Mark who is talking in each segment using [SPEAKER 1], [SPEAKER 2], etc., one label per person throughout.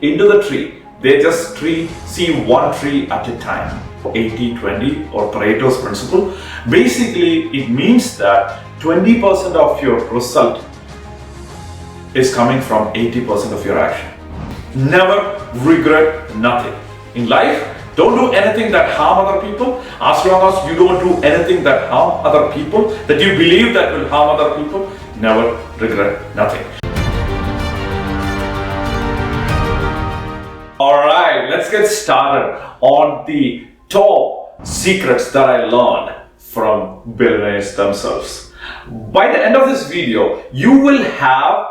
[SPEAKER 1] into the tree. They just see one tree at a time. 80-20 or Pareto's principle. Basically, it means that 20% of your result is coming from 80% of your action. Never regret nothing. In life, don't do anything that harm other people. As long as you don't do anything that harm other people, that you believe that will harm other people, never regret nothing. Alright, let's get started on the top secrets that I learned from billionaires themselves. By the end of this video, you will have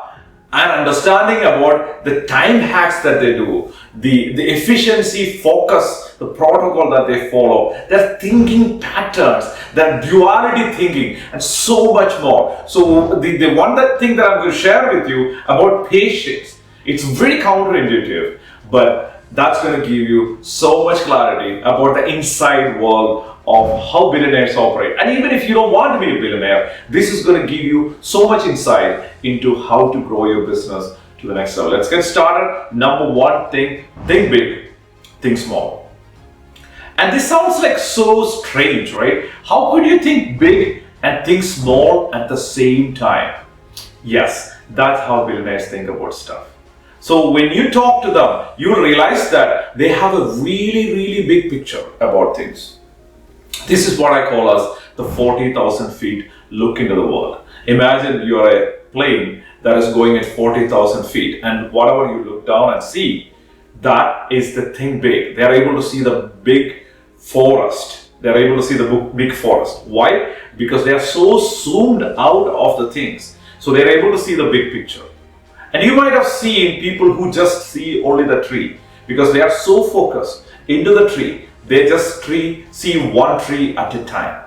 [SPEAKER 1] an understanding about the time hacks that they do, the efficiency, focus, the protocol that they follow, their thinking patterns, their duality thinking, and so much more. So the one thing that I'm going to share with you about patience, it's very counterintuitive, but that's going to give you so much clarity about the inside world of how billionaires operate. And even if you don't want to be a billionaire, this is going to give you so much insight into how to grow your business to the next level. Let's get started. Number one thing, think big, think small. And this sounds like so strange, right? How could you think big and think small at the same time? Yes, that's how billionaires think about stuff. So when you talk to them, you realize that they have a really big picture about things. This is what I call as the 40,000 feet look into the world. Imagine you're a plane that is going at 40,000 feet, and whatever you look down and see, that is the thing big. They are able to see the big forest. They are able to see the big forest. Why? Because they are so zoomed out of the things. So they are able to see the big picture. And you might have seen people who just see only the tree because they are so focused into the tree. They just see one tree at a time.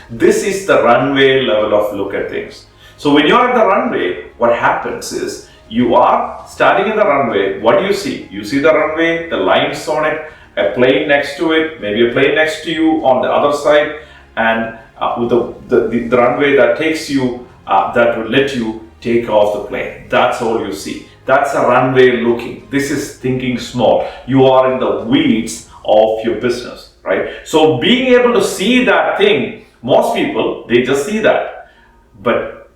[SPEAKER 1] This is the runway level of look at things. So when you're at the runway, what happens is you are standing in the runway. What do you see? You see the runway, the lines on it, a plane next to it, maybe a plane next to you on the other side, and with the runway that takes you, that will let you take off the plane. That's all you see. That's a runway looking. This is thinking small. You are in the weeds of your business, right? So being able to see that thing, most people, they just see that. But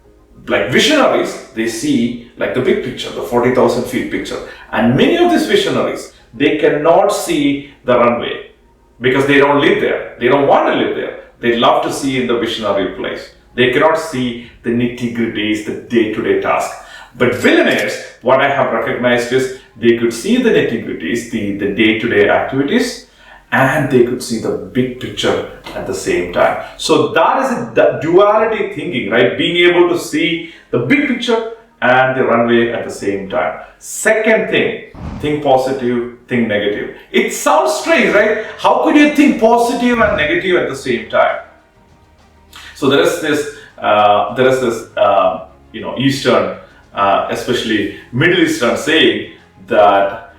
[SPEAKER 1] like visionaries, they see like the big picture, the 40,000 feet picture. And many of these visionaries, they cannot see the runway because they don't live there. They don't want to live there. They love to see in the visionary place. They cannot see the nitty-gritties, the day-to-day task. But billionaires, what I have recognized is they could see the nitty-gritties, the day-to-day activities, and they could see the big picture at the same time. So that is the duality thinking, right? Being able to see the big picture and the runway at the same time. Second thing, think positive, think negative. It sounds strange, right? How could you think positive and negative at the same time? So there is this Eastern, especially Middle Eastern saying that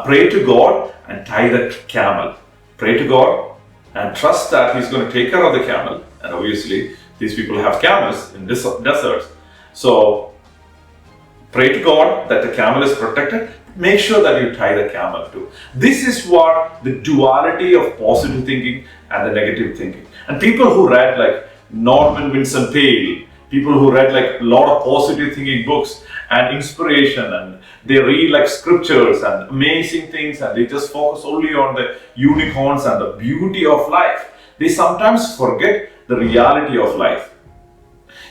[SPEAKER 1] pray to God and tie the camel. Pray to God and trust that He's going to take care of the camel. And obviously, these people have camels in deserts. So pray to God that the camel is protected. Make sure that you tie the camel too. This is what the duality of positive thinking and the negative thinking. And people who read like Norman Vincent Peale, people who read like a lot of positive thinking books and inspiration, and they read like scriptures and amazing things, and they just focus only on the unicorns and the beauty of life. They sometimes forget the reality of life.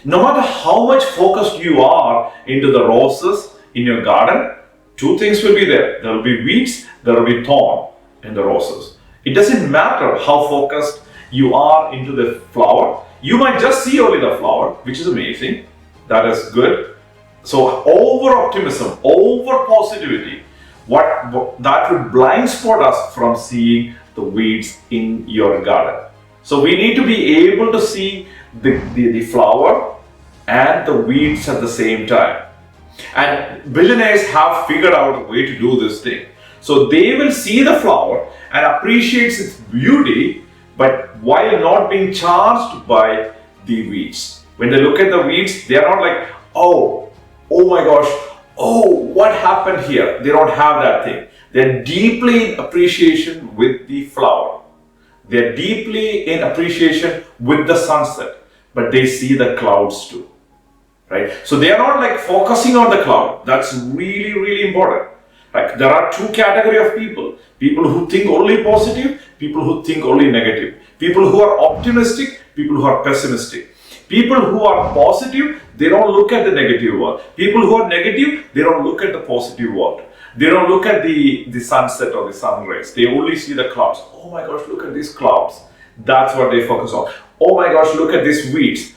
[SPEAKER 1] No matter how much focused you are into the roses in your garden, two things will be there. There will be weeds, there will be thorn in the roses. It doesn't matter how focused you are into the flower. You might just see only the flower, which is amazing. That is good. So over optimism, over positivity, that would blind spot us from seeing the weeds in your garden. So we need to be able to see the flower and the weeds at the same time. And billionaires have figured out a way to do this thing. So they will see the flower and appreciate its beauty, but while not being charged by the weeds. When they look at the weeds, they are not like, oh my gosh, oh, what happened here? They don't have that thing. They're deeply in appreciation with the flower. They're deeply in appreciation with the sunset, but they see the clouds too, right? So they are not like focusing on the cloud. That's really, really important. Like there are two categories of people. People who think only positive, people who think only negative. People who are optimistic, people who are pessimistic. People who are positive, they don't look at the negative world. People who are negative, they don't look at the positive world. They don't look at the sunset or the sun rays. They only see the clouds. Oh my gosh, look at these clouds. That's what they focus on. Oh my gosh, look at these weeds.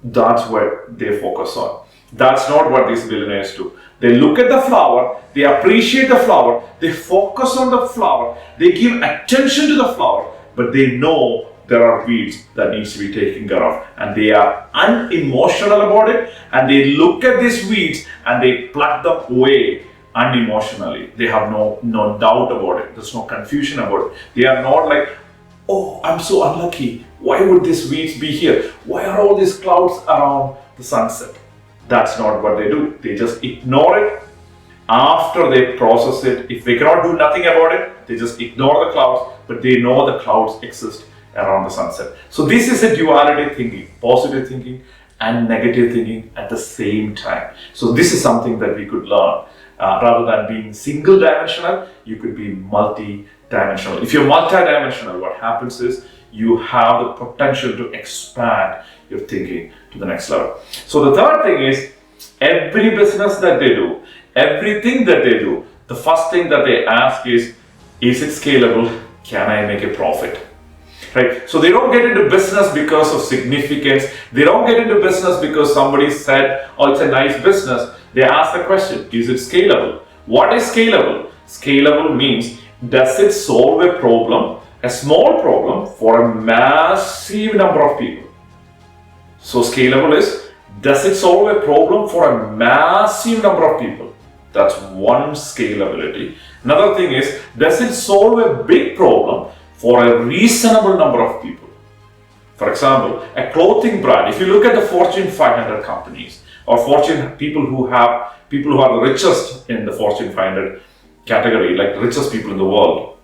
[SPEAKER 1] That's what they focus on. That's not what these billionaires do. They look at the flower, they appreciate the flower, they focus on the flower, they give attention to the flower, but they know there are weeds that needs to be taken care of, and they are unemotional about it, and they look at these weeds and they pluck them away unemotionally. They have no doubt about it. There's no confusion about it. They are not like, oh, I'm so unlucky. Why would these weeds be here? Why are all these clouds around the sunset? That's not what they do. They just ignore it after they process it. If they cannot do nothing about it, they just ignore the clouds, but they know the clouds exist around the sunset. So this is a duality thinking, positive thinking and negative thinking at the same time. So this is something that we could learn. Rather than being single dimensional, you could be multi-dimensional. If you're multi-dimensional, what happens is you have the potential to expand your thinking to the next level. So the third thing is, every business that they do, everything that they do, the first thing that they ask is it scalable? Can I make a profit? Right? So they don't get into business because of significance. They don't get into business because somebody said, oh, it's a nice business. They ask the question, is it scalable? What is scalable? Scalable means, does it solve a problem, a small problem, for a massive number of people? So scalable is, does it solve a problem for a massive number of people? That's one scalability. Another thing is, does it solve a big problem for a reasonable number of people? For example, a clothing brand, if you look at the Fortune 500 companies, or Fortune people who are the richest in the Fortune 500 category, like the richest people in the world,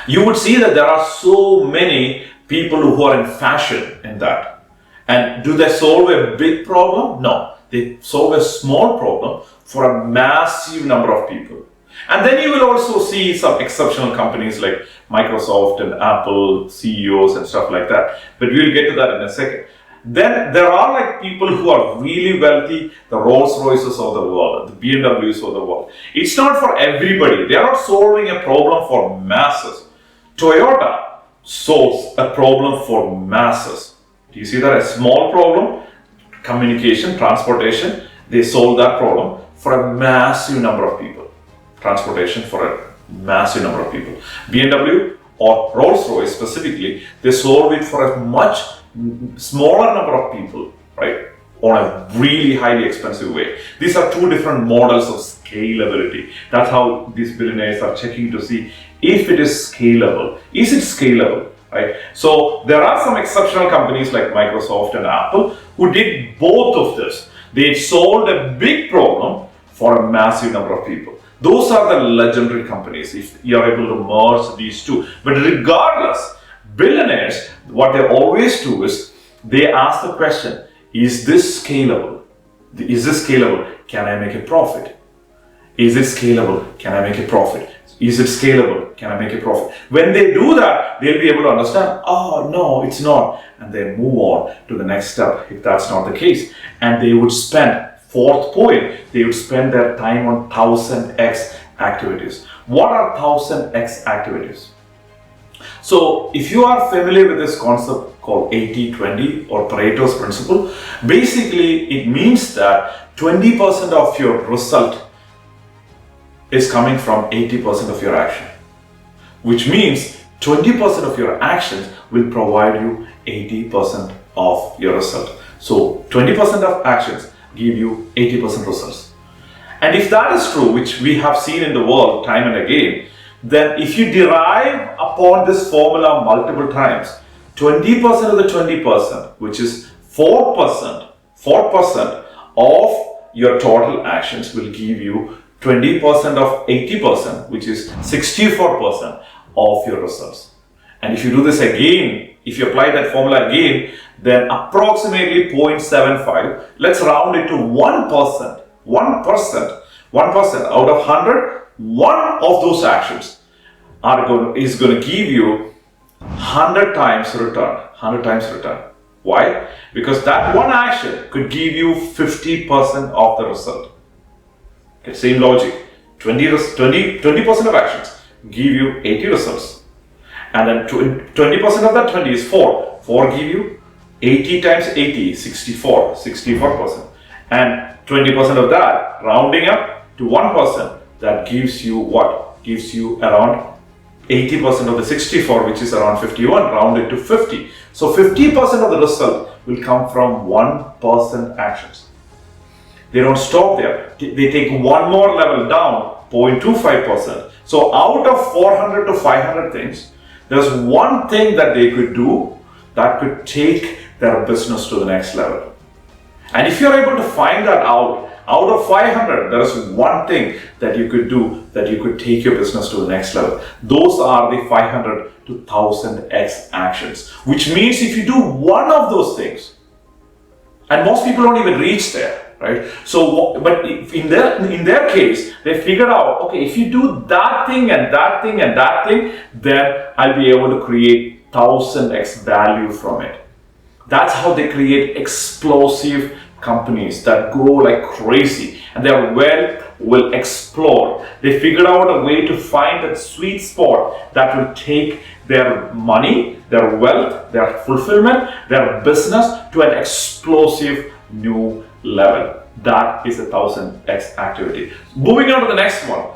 [SPEAKER 1] you would see that there are so many people who are in fashion in that. And do they solve a big problem? No. They solve a small problem for a massive number of people. And then you will also see some exceptional companies like Microsoft and Apple CEOs and stuff like that. But we'll get to that in a second. Then there are like people who are really wealthy, the Rolls Royces of the world, the BMWs of the world. It's not for everybody. They are not solving a problem for masses. Toyota solves a problem for masses. Do you see that? A small problem, communication, transportation, they solve that problem for a massive number of people. Transportation for a massive number of people. BMW or Rolls Royce specifically, they solve it for a much smaller number of people, right? On a really highly expensive way. These are two different models of scalability. That's how these billionaires are checking to see if it is scalable. Is it scalable, right? So there are some exceptional companies like Microsoft and Apple who did both of this. They solved a big problem for a massive number of people. Those are the legendary companies if you are able to merge these two. But regardless, billionaires, what they always do is they ask the question, is this scalable? Is this scalable? Can I make a profit? Is it scalable? Can I make a profit? Is it scalable? Can I make a profit? When they do that, they'll be able to understand, oh no, it's not. And they move on to the next step if that's not the case. And they would spend, fourth point, they would spend their time on 1000x activities. What are 1000x activities? So if you are familiar with this concept called 80-20 or Pareto's principle, basically it means that 20% of your result is coming from 80% of your action, which means 20% of your actions will provide you 80% of your result. So 20% of actions give you 80% results. And if that is true, which we have seen in the world time and again, then if you derive upon this formula multiple times, 20% of the 20%, which is 4% of your total actions will give you 20% of 80%, which is 64% of your results. And if you do this again, if you apply that formula again, then approximately 0.75, let's round it to 1%. 1% out of 100, one of those actions is going to give you 100 times return. 100 times return. Why? Because that one action could give you 50% of the result. Okay, same logic. 20% of actions give you 80 results. And then 20% of that 20 is 4. 4 give you 80 times 80, 64%. And 20% of that, rounding up to 1%, that gives you what? Gives you around 80% of the 64, which is around 51, rounded to 50. So 50% of the result will come from 1% actions. They don't stop there. They take one more level down, 0.25%. So out of 400 to 500 things, there's one thing that they could do that could take their business to the next level. And if you're able to find that out of 500, there is one thing that you could do that you could take your business to the next level. Those are the 500 to 1000x actions, which means if you do one of those things, and most people don't even reach there, right? So, but in their case, they figured out, okay, if you do that thing and that thing and that thing, then I'll be able to create 1000x value from it. That's how they create explosive companies that grow like crazy, and their wealth will explode. They figured out a way to find that sweet spot that will take their money, their wealth, their fulfillment, their business to an explosive new level. That is a 1000x activity. Moving on to the next one.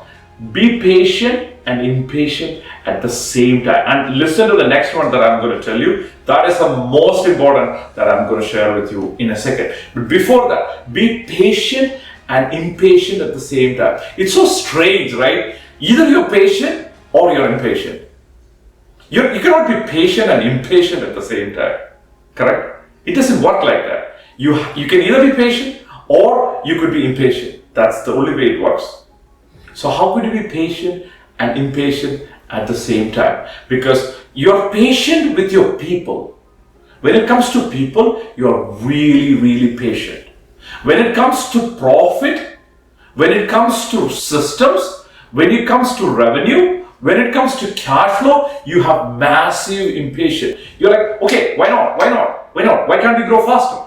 [SPEAKER 1] Be patient and impatient at the same time. And listen to the next one that I'm going to tell you. That is the most important that I'm going to share with you in a second. But before that, be patient and impatient at the same time. It's so strange, right? Either you're patient or you're impatient. You cannot be patient and impatient at the same time. Correct? It doesn't work like that. You can either be patient or you could be impatient. That's the only way it works. So how could you be patient and impatient at the same time? Because you're patient with your people. When it comes to people, you're really, really patient. When it comes to profit, when it comes to systems, when it comes to revenue, when it comes to cash flow, you have massive impatience. You're like, okay, why not? Why can't we grow faster?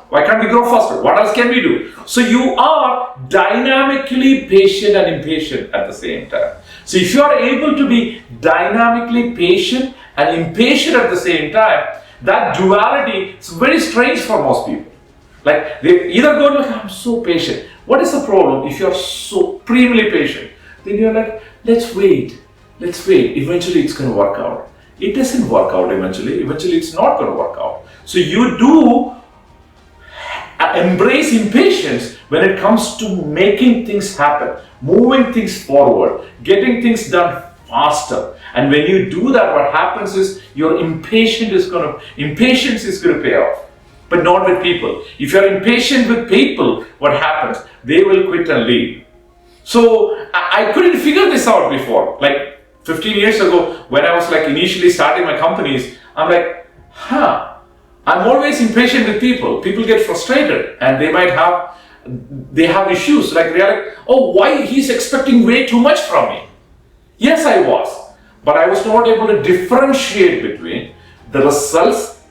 [SPEAKER 1] What else can we do? So you are dynamically patient and impatient at the same time. So if you are able to be dynamically patient and impatient at the same time, that duality is very strange for most people. Like they either go like, I'm so patient. What is the problem if you're supremely patient? Then you're like, let's wait. Eventually it's going to work out. It doesn't work out eventually. Eventually it's not going to work out. So you do embrace impatience when it comes to making things happen, moving things forward, getting things done faster. And when you do that, what happens is your impatience is going to pay off. But not with people. If you're impatient with people, what happens? They will quit and leave. So I couldn't figure this out before. Like 15 years ago, when I was like initially starting my companies, I'm like, I'm always impatient with people. People get frustrated and they have issues. Like they're like, oh, why he's expecting way too much from me? Yes, I was. But I was not able to differentiate between the results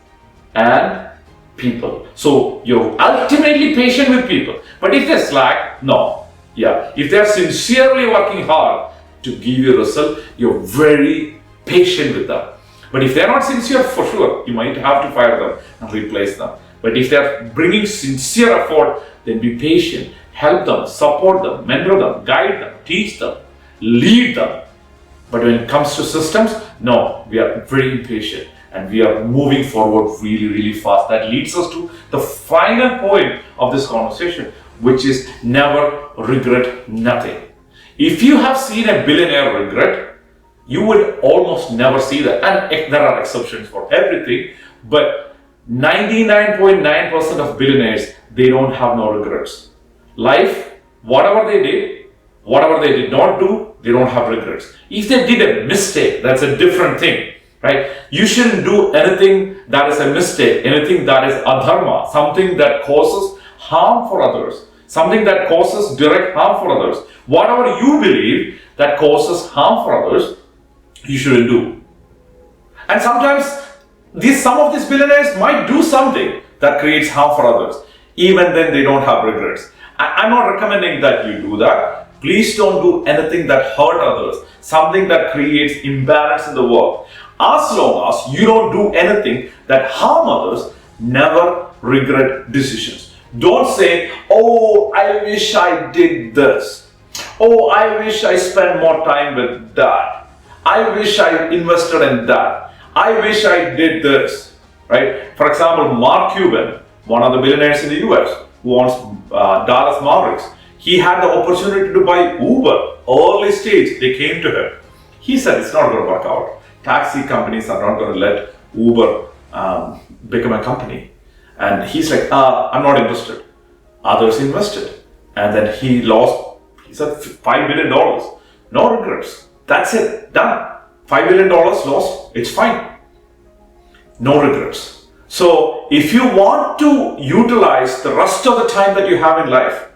[SPEAKER 1] and people. So you're ultimately patient with people. But if they slack, no. Yeah. If they're sincerely working hard to give you a result, you're very patient with them. But if they're not sincere, for sure, you might have to fire them and replace them. But if they're bringing sincere effort, then be patient. Help them, support them, mentor them, guide them, teach them, lead them. But when it comes to systems, no, we are very impatient and we are moving forward really, really fast. That leads us to the final point of this conversation, which is never regret nothing. If you have seen a billionaire regret, you would almost never see that. And there are exceptions for everything, but 99.9% of billionaires, they don't have no regrets. Life whatever they did, whatever they did not do, they don't have regrets. If they did a mistake, that's a different thing, right? You shouldn't do anything that is a mistake, anything that is adharma, something that causes harm for others, something that causes direct harm for others. Whatever you believe that causes harm for others, you shouldn't do. And sometimes some of these billionaires might do something that creates harm for others. Even then, they don't have regrets. I'm not recommending that you do that. Please don't do anything that hurt others, something that creates imbalance in the world. As long as you don't do anything that harm others, never regret decisions. Don't say, oh, I wish I did this. Oh, I wish I spent more time with that. I wish I invested in that. I wish I did this, right? For example, Mark Cuban, one of the billionaires in the US, who owns Dallas Mavericks, he had the opportunity to buy Uber. Early stage, they came to him. He said, it's not going to work out. Taxi companies are not going to let Uber become a company. And he's like, I'm not interested. Others invested. And then he said $5 billion. No regrets. That's it, done. $5 billion lost, it's fine. No regrets. So if you want to utilize the rest of the time that you have in life,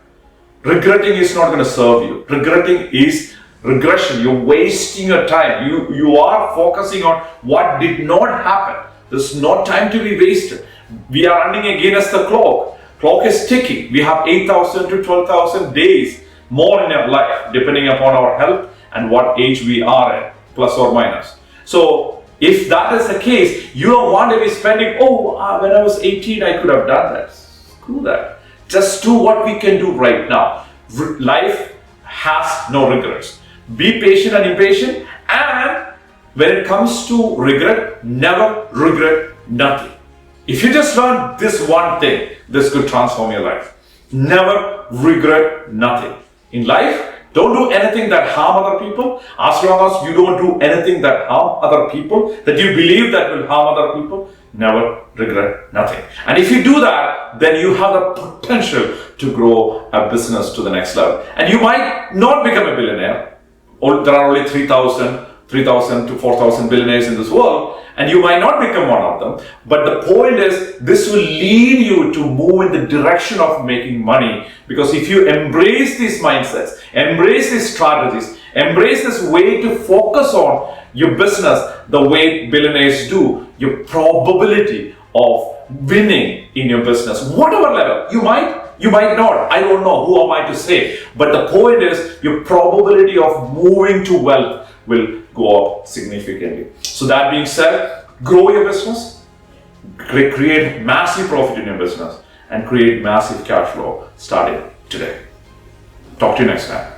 [SPEAKER 1] regretting is not going to serve you. Regretting is regression. You're wasting your time. You are focusing on what did not happen. There's no time to be wasted. We are running against the clock. Clock is ticking. We have 8,000 to 12,000 days more in our life, depending upon our health and what age we are in, plus or minus. So if that is the case, you don't want to be spending, when I was 18, I could have done that. Screw that. Just do what we can do right now. Life has no regrets. Be patient and impatient, and when it comes to regret, never regret nothing. If you just learn this one thing, this could transform your life. Never regret nothing. In life, don't do anything that harm other people. As long as you don't do anything that harm other people, that you believe that will harm other people, never regret nothing. And if you do that, then you have the potential to grow a business to the next level. And you might not become a billionaire. There are only 3,000 to 4,000 billionaires in this world, and you might not become one of them. But the point is, this will lead you to move in the direction of making money. Because if you embrace these mindsets, embrace these strategies, embrace this way to focus on your business the way billionaires do, your probability of winning in your business, whatever level, you might not, I don't know, who am I to say, but the point is, your probability of moving to wealth will go up significantly. So that being said, grow your business, create massive profit in your business, and create massive cash flow starting today. Talk to you next time.